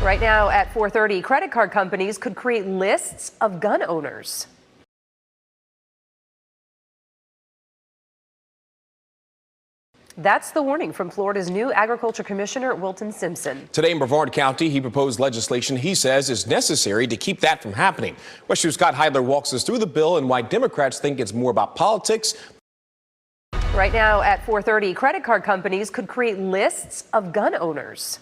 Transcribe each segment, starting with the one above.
Right now at 4:30, credit card companies could create lists of gun owners. That's the warning from Florida's new Agriculture Commissioner, Wilton Simpson. Today in Brevard County, he proposed legislation he says is necessary to keep that from happening. West 2's Scott Heidler walks us through the bill and why Democrats think it's more about politics. Right now at 4:30, credit card companies could create lists of gun owners.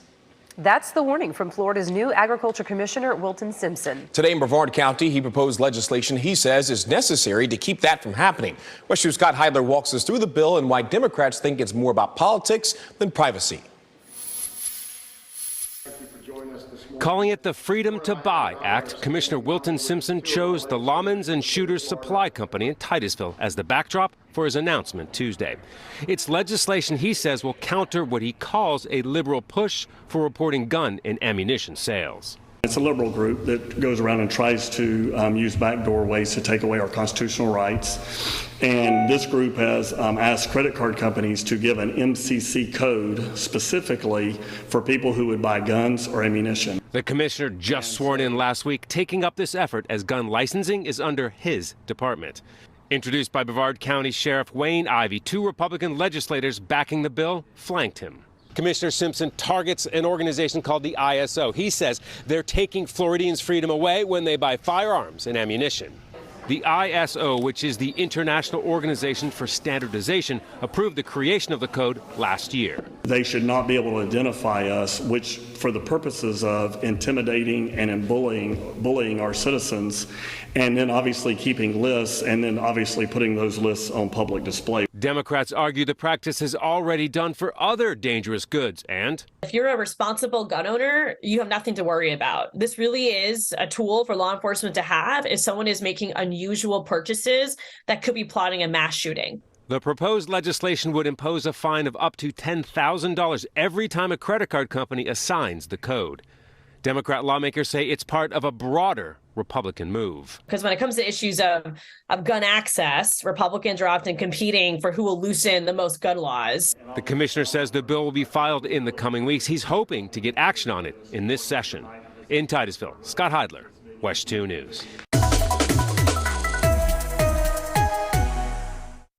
That's the warning from Florida's new Agriculture Commissioner, Wilton Simpson. Today in Brevard County, he proposed legislation he says is necessary to keep that from happening. West 2's Scott Heidler walks us through the bill and why Democrats think it's more about politics than privacy. Calling it the Freedom to Buy Act, Commissioner Wilton Simpson chose the Lawmen's and Shooters Supply Company in Titusville as the backdrop for his announcement Tuesday. It's legislation he says will counter what he calls a liberal push for reporting gun and ammunition sales. It's a liberal group that goes around and tries to use backdoor ways to take away our constitutional rights. And this group has asked credit card companies to give an MCC code specifically for people who would buy guns or ammunition. The commissioner just sworn in last week, taking up this effort as gun licensing is under his department. Introduced by Brevard County Sheriff Wayne Ivey, 2 Republican legislators backing the bill flanked him. Commissioner Simpson targets an organization called the ISO. He says they're taking Floridians' freedom away when they buy firearms and ammunition. The ISO, which is the International Organization for Standardization, approved the creation of the code last year. They should not be able to identify us, which for the purposes of intimidating and bullying our citizens, and then obviously keeping lists, and then obviously putting those lists on public display. Democrats argue the practice is already done for other dangerous goods, and if you're a responsible gun owner, you have nothing to worry about. This really is a tool for law enforcement to have if someone is making unusual purchases that could be plotting a mass shooting. The proposed legislation would impose a fine of up to $10,000 every time a credit card company assigns the code. Democrat lawmakers say it's part of a broader Republican move. Because when it comes to issues of gun access, Republicans are often competing for who will loosen the most gun laws. The commissioner says the bill will be filed in the coming weeks. He's hoping to get action on it in this session. In Titusville, Scott Heidler, West 2 News.